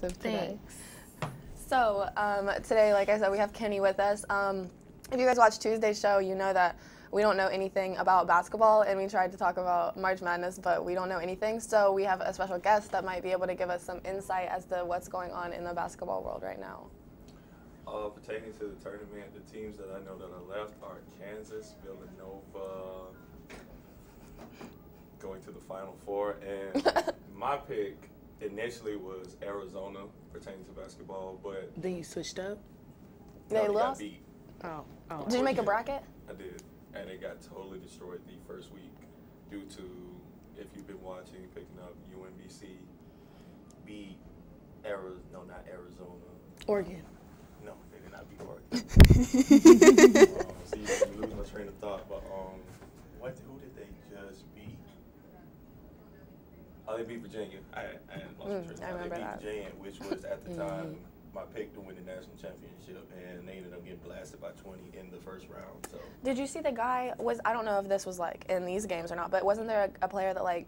Today. Thanks. So today, like I said, we have Kenny with us. If you guys watch Tuesday's show, you know that we don't know anything about basketball, and we tried to talk about March Madness, but we don't know anything. So we have a special guest that might be able to give us some insight as to what's going on in the basketball world right now. Pertaining to the tournament, the teams that I know that are left are Kansas, Villanova, going to the Final Four, and my pick initially was Arizona pertaining to basketball, but Then you switched up? They got lost? beat. Oh. Did you make a bracket? I did, and it got totally destroyed the first week due to, if you've been watching, picking up UMBC beat not Arizona. Oregon. No, they did not beat Oregon. See, you lose my train of thought, but who did they just beat? Oh, they beat Virginia. I lost my train of thought. I remember They beat that. Virginia, which was at the time my pick to win the national championship, and they ended up getting blasted by 20 in the first round. So Did you see the guy I don't know if this was like in these games or not, but wasn't there a player that like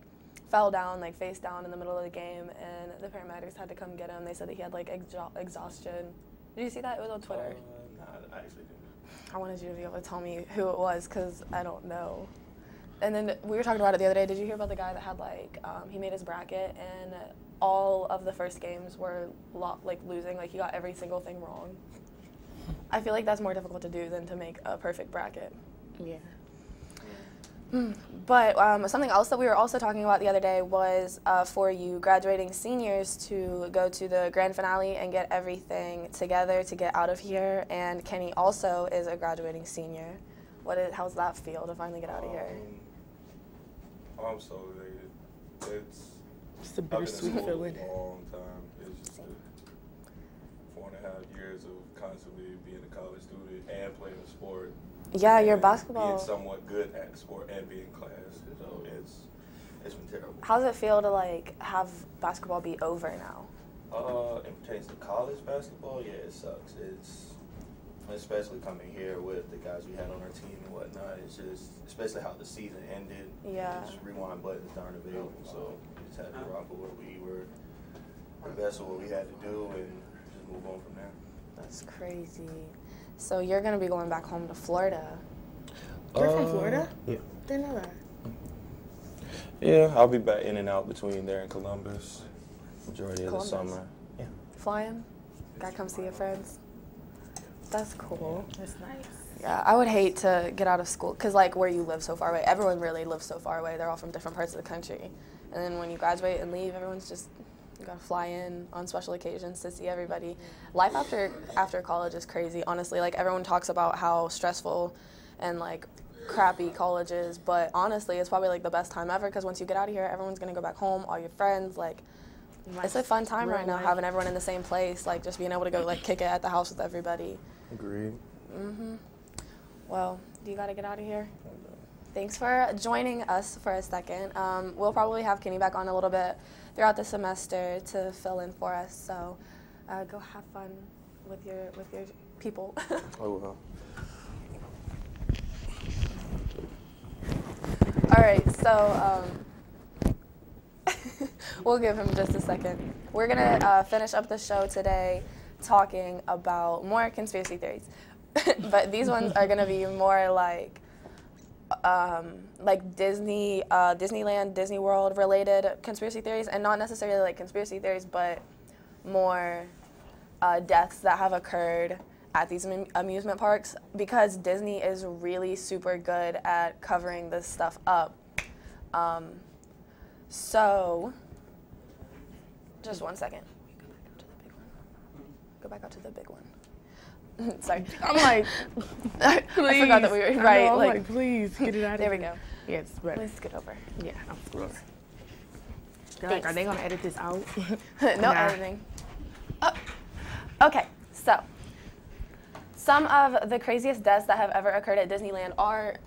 fell down, like face down in the middle of the game, and the paramedics had to come get him? They said that he had like exhaustion. Did you see that? It was on Twitter. nah, I actually didn't. I wanted you to be able to tell me who it was because I don't know. And then we were talking about it the other day. Did you hear about the guy that had like he made his bracket and all of the first games were losing? Like he got every single thing wrong. I feel like that's more difficult to do than to make a perfect bracket. Yeah. But something else that we were also talking about the other day was for you graduating seniors to go to the grand finale and get everything together to get out of here. And Kenny also is a graduating senior. How's that feel to finally get out of here? I'm so elated. It's a I've been in bittersweet school feeling. a long time. It's just 4.5 years of constantly being a college student and playing a sport. Yeah, your and basketball. being somewhat good at the sport and being in class. So it's been terrible. How does it feel to like have basketball be over now? It pertains to college basketball, yeah, it sucks. It's especially coming here with the guys we had on our team and whatnot. It's just, especially how the season ended. Yeah. Just rewind buttons aren't available, so we just had to rock with what we were, the best of what we had to do, and just move on from there. That's crazy. So you're gonna be going back home to Florida. You're from Florida? Yeah. Didn't know that. Yeah, I'll be back in and out between there and Columbus, majority of Columbus. the summer. Yeah. Flying? Gotta come see your friends. That's cool. That's nice. Yeah, I would hate to get out of school because like where you live so far away, everyone really lives so far away. They're all from different parts of the country. And then when you graduate and leave, everyone's just, you gotta fly in on special occasions to see everybody. Life after college is crazy, honestly. Like everyone talks about how stressful and like crappy college is, but honestly, it's probably like the best time ever because once you get out of here, everyone's gonna go back home, all your friends, like it's a fun time right now, having everyone in the same place, like just being able to go like kick it at the house with everybody. Agreed. Well, you gotta get out of here. Thanks for joining us for a second. We'll probably have Kenny back on a little bit throughout the semester to fill in for us. So go have fun with your people. Oh, well. All right, so we'll give him just a second. We're gonna finish up the show today talking about more conspiracy theories, but these ones are gonna be more like Disney, Disneyland, Disney World related conspiracy theories, and not necessarily like conspiracy theories, but more deaths that have occurred at these amusement parks because Disney is really super good at covering this stuff up. So, just one second. Go back up to the big one. Sorry. I'm like, I forgot that we were right. I'm like, please get it out of there here. we go. Yes, right. Let's get over. Yeah, I'm screwed. Like, are they gonna edit this out? No Nah. editing. Oh. Okay, so some of the craziest deaths that have ever occurred at Disneyland are,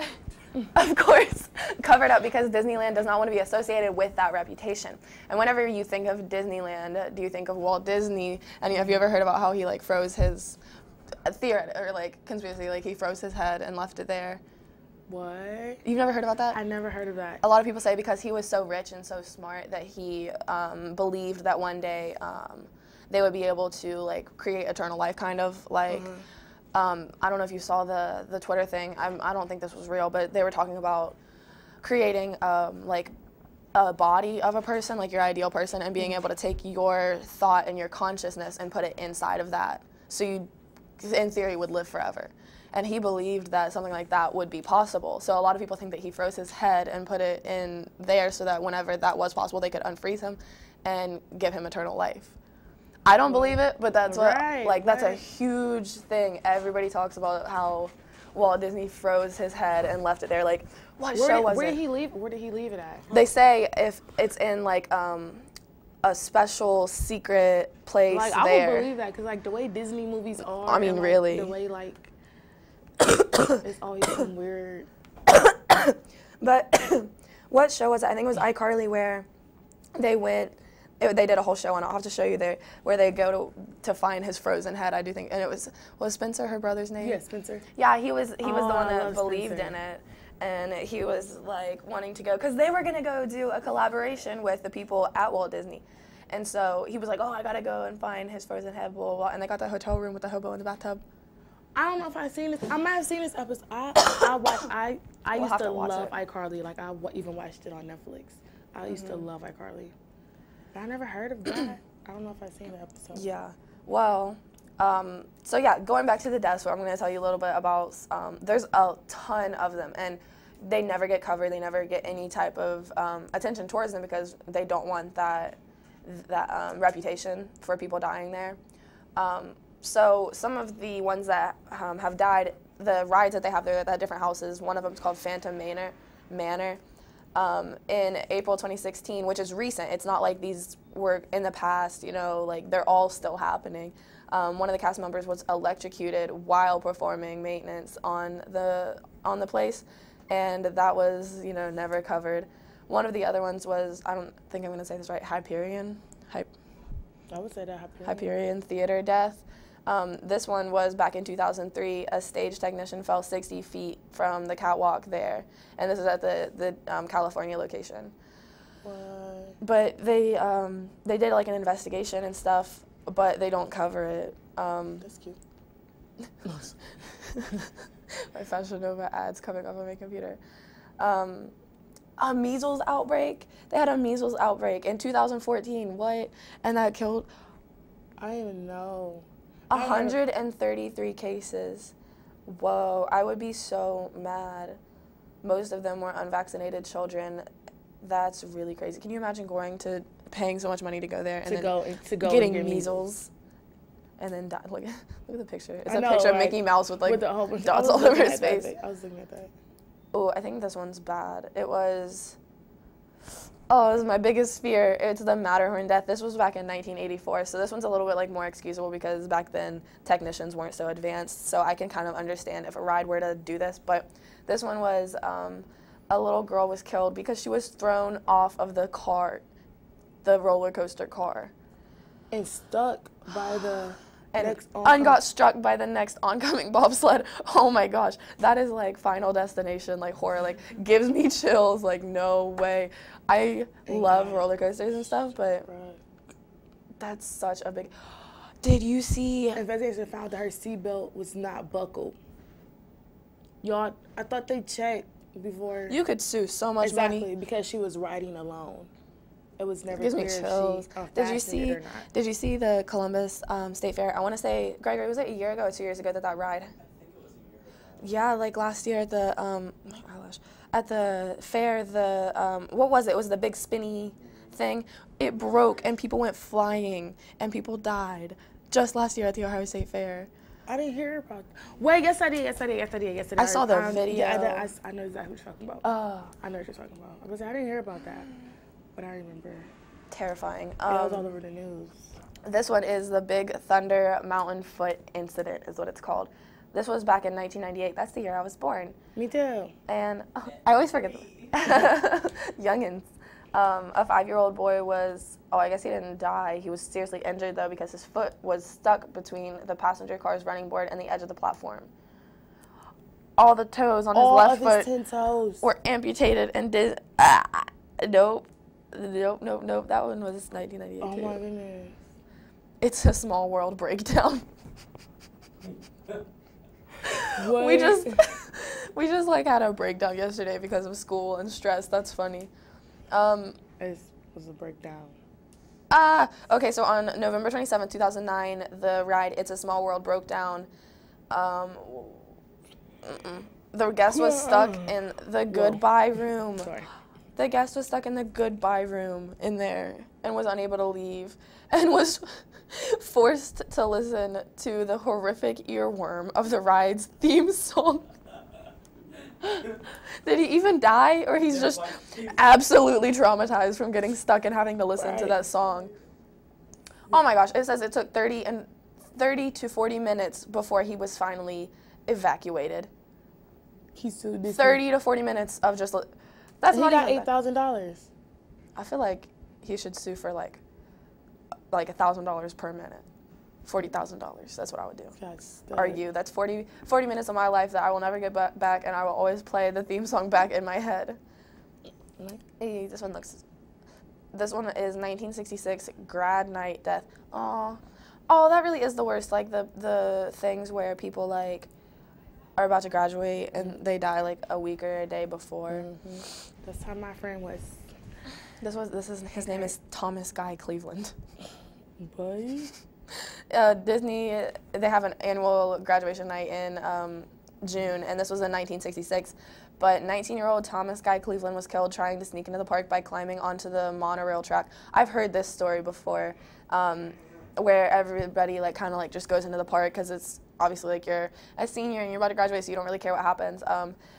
of course, covered up because Disneyland does not want to be associated with that reputation. And whenever you think of Disneyland, do you think of Walt Disney? And have you ever heard about how he like froze his theory or like conspiracy, like he froze his head and left it there? What? You've never heard about that? I never heard of that. A lot of people say because he was so rich and so smart that he believed that one day they would be able to like create eternal life, kind of like. I don't know if you saw the Twitter thing. I don't think this was real, but they were talking about creating like a body of a person, like your ideal person, and being able to take your thought and your consciousness and put it inside of that. So you, in theory, would live forever. And he believed that something like that would be possible. So a lot of people think that he froze his head and put it in there so that whenever that was possible, they could unfreeze him and give him eternal life. I don't believe it, but that's what, that's a huge thing. Everybody talks about how Walt Disney froze his head and left it there. Like, what show was it? Where did he leave it at? They say if it's in like a special secret place like, there. I would believe that, because like the way Disney movies are. I mean, and, like, really. The way like it's always some weird. But what show was it? I think it was iCarly, where they went. They did a whole show, and I'll have to show you there, where they go to find his frozen head. I do think, and it was Spencer her brother's name? Yeah, Spencer. Yeah, he was the one that believed Spencer. in it, and he was like wanting to go because they were gonna go do a collaboration with the people at Walt Disney, and so he was like, oh, I gotta go and find his frozen head, blah blah blah, and they got the hotel room with the hobo in the bathtub. I don't know if I've seen this. I might have seen this episode. I used to love iCarly. Like I even watched it on Netflix. I used to love iCarly. But I never heard of that. I don't know if I've seen the episode. Yeah. Well, so yeah, going back to the deaths, I'm going to tell you a little bit about, there's a ton of them, and they never get covered. They never get any type of attention towards them because they don't want that reputation for people dying there. So some of the ones that have died, the rides that they have there at different houses, one of them is called Phantom Manor. In April 2016, which is recent. It's not like these were in the past, you know, like they're all still happening. One of the cast members was electrocuted while performing maintenance on the place, and that was, you know, never covered. One of the other ones was, I don't think I'm going to say this right, Hyperion Theater death. This one was back in 2003. A stage technician fell 60 feet from the catwalk there, and this is at the California location. What? But they did like an investigation and stuff, but they don't cover it. That's cute. My Fashion Nova ads coming up on my computer. A measles outbreak. They had a measles outbreak in 2014. What? And that killed. I don't even know. 133 cases. Whoa, I would be so mad. Most of them were unvaccinated children. That's really crazy. Can you imagine paying so much money to go there and to go getting measles and then die? Look at the picture. It's a picture of Mickey Mouse with like dots all over his face. I was looking at that. Oh, I think this one's bad. It was my biggest fear. It's the Matterhorn death. This was back in 1984, so this one's a little bit like more excusable because back then technicians weren't so advanced, so I can kind of understand if a ride were to do this. But this one was a little girl was killed because she was thrown off of the roller coaster car. And stuck by the and got struck by the next oncoming bobsled. Oh my gosh, that is like Final Destination, like horror, like gives me chills, like no way. I love roller coasters and stuff, but that's such a big. Did you see? Investigation found that her seatbelt was not buckled. Y'all, I thought they checked before. You could sue so much money. Exactly, because she was riding alone. It was never gives clear me chills. Did you see the Columbus State Fair? I want to say, Gregory, was it a year ago or 2 years ago that ride? I think it was a year ago. Yeah, like last year at the at the fair, what was it? It was the big spinny thing. It broke and people went flying and people died just last year at the Ohio State Fair. I didn't hear about that. Wait, yes I did. I saw the video. Yeah, I know exactly what you're talking about. I know what you're talking about. I didn't hear about that. But I remember. Terrifying. It was all over the news. This one is the Big Thunder Mountain Foot Incident is what it's called. This was back in 1998. That's the year I was born. Me too. And I always forget youngins. A 5-year-old boy was, I guess he didn't die. He was seriously injured though because his foot was stuck between the passenger car's running board and the edge of the platform. All the toes on his left foot 10 toes were amputated and did. Nope. That one was 1998 Oh too. my goodness. It's a Small World breakdown. What? We just like had a breakdown yesterday because of school and stress. That's funny. It was a breakdown. Okay, so on November 27th, 2009, the ride It's a Small World broke down. The guest was stuck in the goodbye room. Sorry. The guest was stuck in the goodbye room in there and was unable to leave and was forced to listen to the horrific earworm of the ride's theme song. Did he even die, or he's just absolutely traumatized from getting stuck and having to listen to that song? Oh my gosh, it says it took 30 to 40 minutes before he was finally evacuated. He sued Disney. 30 to 40 minutes of just, that's And not he got even bad. $8,000. I feel like he should sue for like $1,000 per minute. $40,000. That's what I would do. Argue. That's 40 minutes of my life that I will never get back, and I will always play the theme song back in my head. Hey, this one is 1966 grad night death. Oh, that really is the worst. Like the things where people like are about to graduate and they die like a week or a day before. Mm-hmm. That's how my friend was. His name is Thomas Guy Cleveland. Boy. Disney, they have an annual graduation night in June, and this was in 1966. But 19-year-old Thomas Guy Cleveland was killed trying to sneak into the park by climbing onto the monorail track. I've heard this story before, where everybody like kind of like just goes into the park because it's obviously like you're a senior and you're about to graduate, so you don't really care what happens.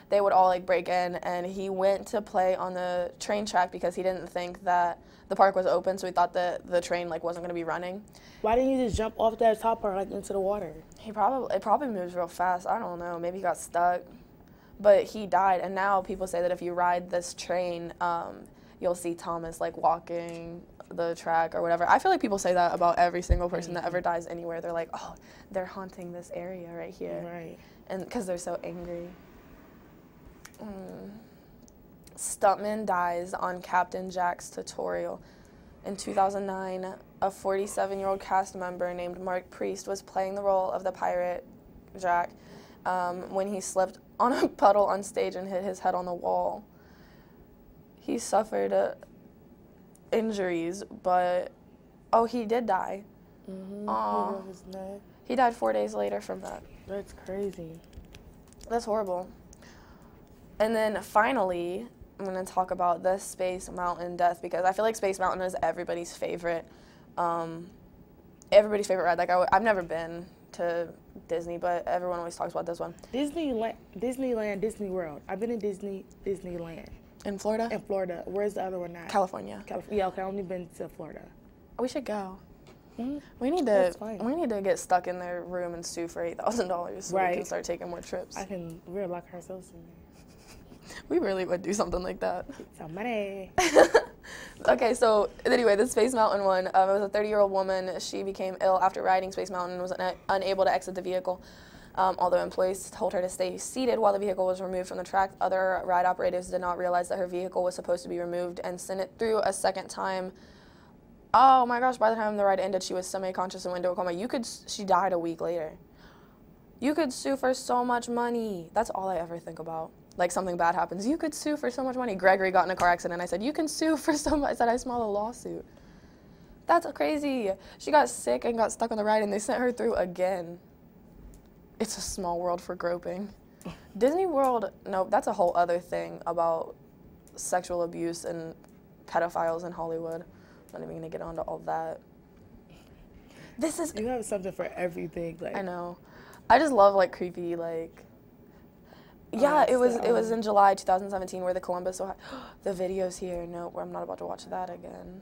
They would all like break in, and he went to play on the train track because he didn't think that the park was open, so he thought that the train like wasn't going to be running. Why didn't you just jump off that top part like into the water? It probably moves real fast. I don't know. Maybe he got stuck, but he died. And now people say that if you ride this train, you'll see Thomas like walking the track or whatever. I feel like people say that about every single person that ever dies anywhere. They're like, oh, they're haunting this area right here, Right. and because they're so angry. Stuntman dies on Captain Jack's tutorial. In 2009, a 47-year-old cast member named Mark Priest was playing the role of the pirate Jack when he slipped on a puddle on stage and hit his head on the wall. He suffered injuries, but he did die. Mm-hmm. He died 4 days later from that. That's crazy. That's horrible. And then finally, I'm going to talk about the Space Mountain death because I feel like Space Mountain is everybody's favorite ride. Like I've never been to Disney, but everyone always talks about this one. Disneyland, Disney World. I've been in Disneyland. In Florida? In Florida. Where's the other one at? California. Yeah, okay, I've only been to Florida. We should go. Mm-hmm. We need to get stuck in their room and sue for $8,000 so we can start taking more trips. We'll lock ourselves in there. We really would do something like that. Some money. Okay, so anyway, the Space Mountain one, it was a 30-year-old woman. She became ill after riding Space Mountain and was unable to exit the vehicle. Although employees told her to stay seated while the vehicle was removed from the track, other ride operators did not realize that her vehicle was supposed to be removed and sent it through a second time. Oh my gosh, by the time the ride ended, she was semi-conscious and went into a coma. She died a week later. You could sue for so much money. That's all I ever think about. Like something bad happens, you could sue for so much money. Gregory got in a car accident. I said, you can sue for so much. I said, I smell a lawsuit. That's crazy. She got sick and got stuck on the ride, and they sent her through again. It's a small world for groping. Disney World, no, that's a whole other thing about sexual abuse and pedophiles in Hollywood. I'm not even going to get onto all that. You have something for everything. Like I know. I just love, like, creepy, like... Yeah, it was in July 2017 where the Columbus, the video's here. Nope, I'm not about to watch that again.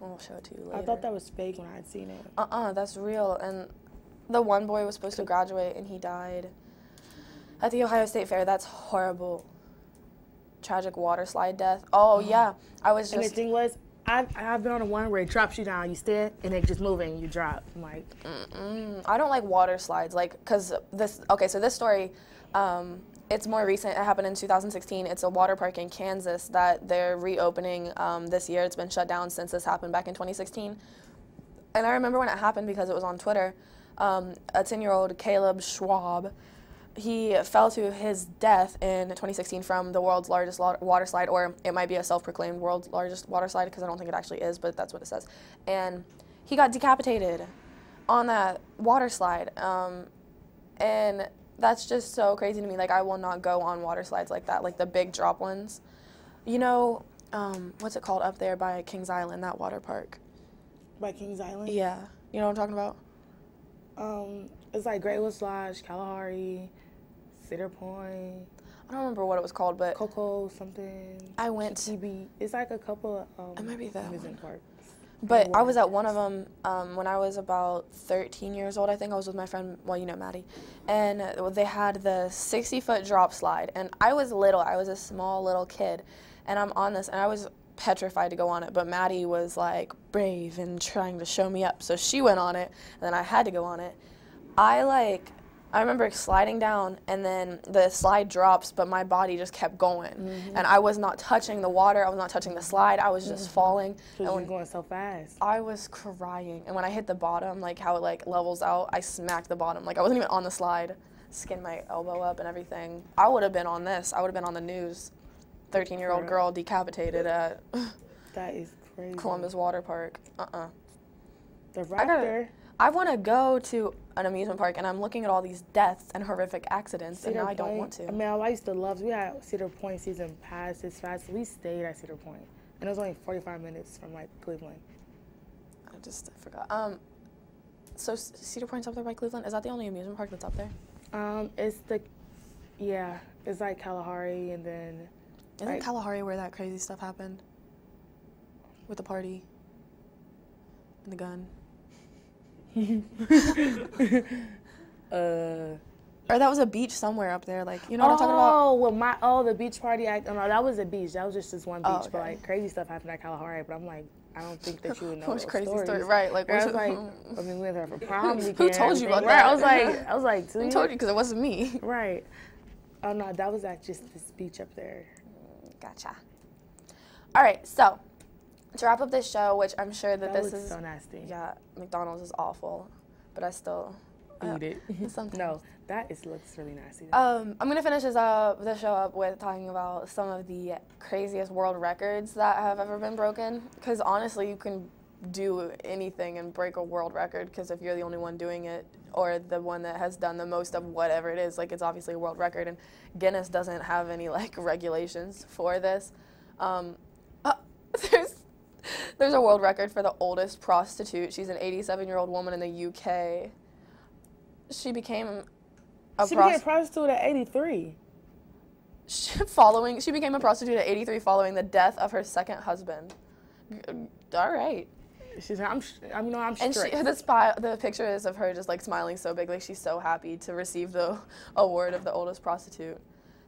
I'll show it to you later. I thought that was fake when I had seen it. That's real. And the one boy was supposed to graduate and he died at the Ohio State Fair. That's horrible. Tragic water slide death. Oh, yeah. And the thing was, I've been on the one where it drops you down, you stand, and it just moving, and you drop. I'm like... I don't like water slides, like, because this story... it's more recent. It happened in 2016. It's a water park in Kansas that they're reopening this year. It's been shut down since this happened back in 2016. And I remember when it happened because it was on Twitter. A 10-year-old Caleb Schwab, he fell to his death in 2016 from the world's largest water slide, or it might be a self-proclaimed world's largest water slide because I don't think it actually is, but that's what it says. And he got decapitated on that water slide. And that's just so crazy to me. Like, I will not go on water slides like that, like the big drop ones. You know, what's it called up there by Kings Island, that water park? By Kings Island? Yeah. You know what I'm talking about? It's like Great Woods Lodge, Kalahari, Cedar Point. I don't remember what it was called, but Coco something. I went. TB. It's like a couple of it might be that amusement parks. But I was at one of them when I was about 13 years old, I think. I was with my friend, well, you know, Maddie. And they had the 60-foot drop slide. And I was little. I was a small little kid. And I'm on this, and I was petrified to go on it. But Maddie was, like, brave and trying to show me up. So she went on it, and then I had to go on it. I remember sliding down, and then the slide drops, but my body just kept going. Mm-hmm. And I was not touching the water. I was not touching the slide. I was just falling. Because you were going so fast. I was crying. And when I hit the bottom, like how it like levels out, I smacked the bottom. Like I wasn't even on the slide. Skinned my elbow up and everything. I would have been on this. I would have been on the news. 13-year-old girl decapitated at that is crazy. Columbus Water Park. The Raptor. I want to go to an amusement park, and I'm looking at all these deaths and horrific accidents, Cedar and now Point, I don't want to. I mean, I used to love, we had Cedar Point season passes fast. We stayed at Cedar Point, and it was only 45 minutes from, like, Cleveland. I forgot. So Cedar Point's up there by Cleveland? Is that the only amusement park that's up there? It's like Kalahari, and then... Isn't Kalahari where that crazy stuff happened? With the party? And the gun? Or that was a beach somewhere up there, like, you know what I'm talking about? The beach party, no, that was a beach. That was just this one beach, okay. But, like, crazy stuff happened at Kalahari, but I'm like, I don't think that you would know those crazy stories. story, right? Like, I was like, I mean, we went there for prom weekend. Who told you about right? that? I was like, who told you? Because it wasn't me. Right. Oh, no, that was at just this beach up there. Gotcha. All right, so to wrap up this show, which I'm sure that this is so nasty. Yeah, McDonald's is awful, but I still eat it. No, looks really nasty. I'm gonna finish the show up with talking about some of the craziest world records that have ever been broken. Because honestly, you can do anything and break a world record. Because if you're the only one doing it, or the one that has done the most of whatever it is, like it's obviously a world record. And Guinness doesn't have any like regulations for this. There's a world record for the oldest prostitute. She's an 87-year-old woman in the UK. She became a prostitute at 83. She became a prostitute at 83 following the death of her second husband. All right. I'm straight. And the picture is of her just like smiling so big, like she's so happy to receive the award of the oldest prostitute.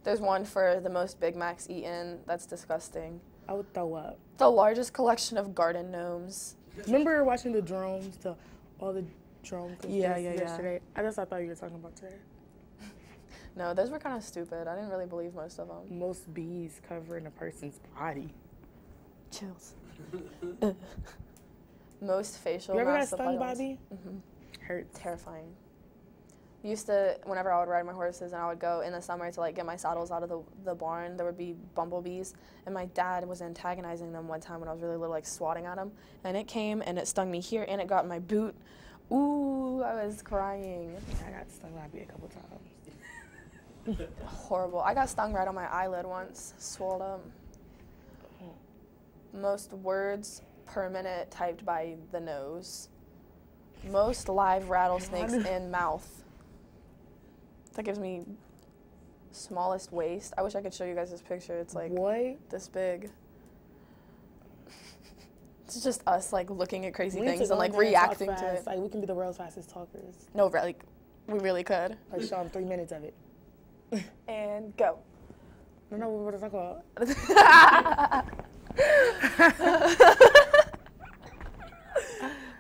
There's one for the most Big Macs eaten. That's disgusting. I would throw up. The largest collection of garden gnomes. Remember watching the drones, all the drone yeah. yesterday? I thought you were talking about today. No, those were kind of stupid. I didn't really believe most of them. Most bees covering a person's body. Chills. Most facial You ever got mass stung by a bee? Mm-hmm. Hurts. Terrifying. Used to, whenever I would ride my horses and I would go in the summer to like get my saddles out of the barn, there would be bumblebees, and my dad was antagonizing them one time when I was really little, like swatting at them, and it came and it stung me here and it got in my boot. Ooh, I was crying. I got stung by a bee a couple times. Horrible. I got stung right on my eyelid once, swelled up. Most words per minute typed by the nose. Most live rattlesnakes in mouth. That gives me smallest waist. I wish I could show you guys this picture. It's like this big. It's just us like looking at crazy things and like reacting to it. Like we can be the world's fastest talkers. No, like we really could. Like show them 3 minutes of it. And go. I don't know what we're talking about.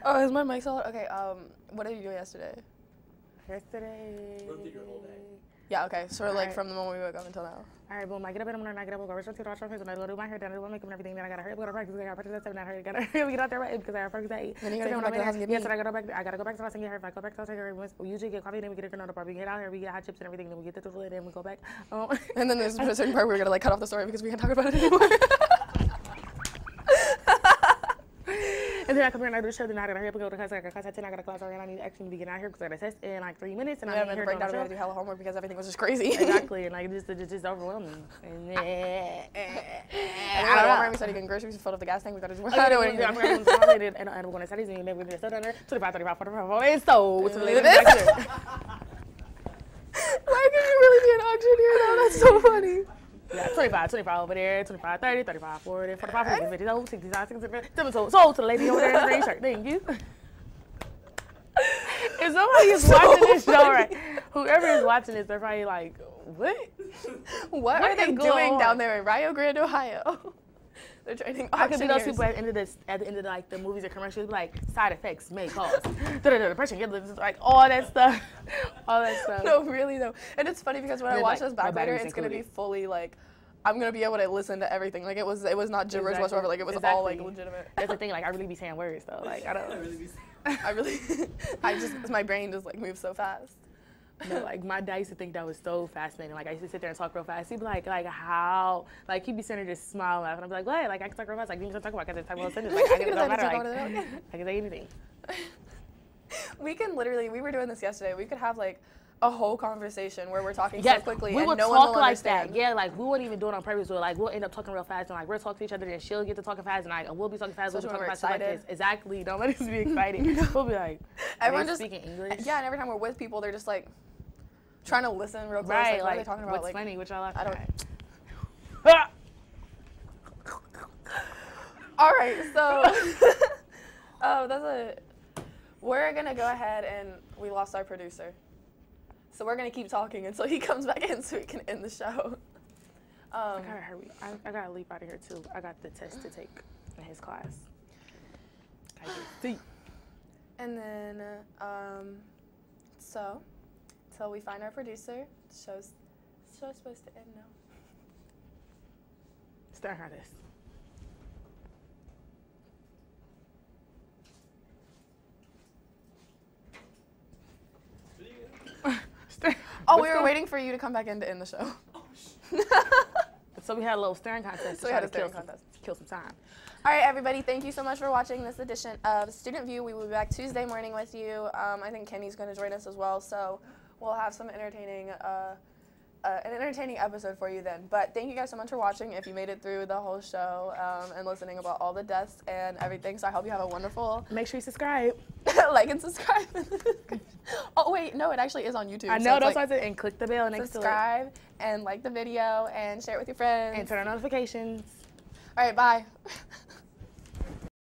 Oh, is my mic solid? Okay, what did you do yesterday? Yesterday, Yeah, okay. So like from the moment we woke up until now. All right, boom. I get up in the morning, I get up, I go brush my teeth, wash my face, and I go do my hair, then I do my makeup and everything. Then I gotta hurry up, go to practice, I gotta practice at 7, I hurry, gotta get out there at 8 because I gotta practice at 8. Then you gotta go back to the house and get meat. Yes, so I gotta go back to the house and get her. If I go back to the house and get her, we usually get coffee, then we get a granola bar. We get out here, we get hot chips and everything, then we get the toilet, then we go back. And then there's a certain part where we're gonna like cut off the story because we can't talk about it anymore. And then I come here and I do the show, then I gotta hurry up and go to class. I got class at 10, I got a class already, and I need to actually be getting out here because I got a test in like 3 minutes. And I'm here break down, we gotta do hella homework because everything was just crazy. Exactly, and like just overwhelming. And then I don't know. We started getting groceries, we filled up the gas tank, we gotta do more. I don't know anything. And I'm going to studies, and we're gonna down there 25, 35, 45, and so to the lady this. back there. Why can you really be an auctioneer though? That's so funny. Yeah, 25 over there, 25, 30, 35, 40, 45, 50, 50, 65, 67, so to the lady over there in the green shirt. Thank you. If somebody is watching this show, right, whoever is watching this, they're probably like, what? What are they doing down there in Rio Grande, Ohio? They're training auctioneers. I could be those people at the end of like the movies or commercials, like side effects may cause depression, like all that stuff. No, really though. And it's funny because when I watch this back later, it's gonna be fully like, I'm gonna be able to listen to everything. Like it was not gibberish whatsoever. Like it was all like legitimate. That's the thing. Like I really be saying words though. Like I don't. My brain just like moves so fast. No, like my dad used to think that was so fascinating. Like I used to sit there and talk real fast. He'd be like how? Like he'd be sitting there just smiling, laughing. I'd be like, what? Like I can talk real fast. Like you can talk about. I can talk about sentence. Like I can talk about. Like I can say anything. We can literally. We were doing this yesterday. We could have like a whole conversation where we're talking so quickly and no one will understand. Yeah, like we wouldn't even do it on purpose. Like we'll end up talking real fast and like we'll talk to each other and she'll get to talking fast and like we'll be talking fast. We'll be talking fast. Like this. Exactly. Don't let us be excited. We'll be like, everyone just speaking English. Yeah, and every time we're with people, they're just like trying to listen real close. Right. Like, what are they talking about? What's like, funny? Which I like. I don't. All right, so we're gonna go ahead and we lost our producer. So we're gonna keep talking until he comes back in so we can end the show. I gotta hurry. I gotta leave out of here too. I got the test to take in his class. And then, so, until we find our producer, the show's supposed to end now. Start on this. Oh, we were waiting for you to come back in to end the show. So we had a little staring contest. So we had a staring contest to kill some time. All right, everybody, thank you so much for watching this edition of Student View. We will be back Tuesday morning with you. I think Kenny's going to join us as well, so we'll have some entertaining, an entertaining episode for you then. But thank you guys so much for watching. If you made it through the whole show and listening about all the deaths and everything, so I hope you have a wonderful. Make sure you subscribe, like and subscribe. Oh wait, no, it actually is on YouTube. I know, that's why I said, and click the bell next to it. Subscribe and like the video and share it with your friends and turn on notifications. All right, bye.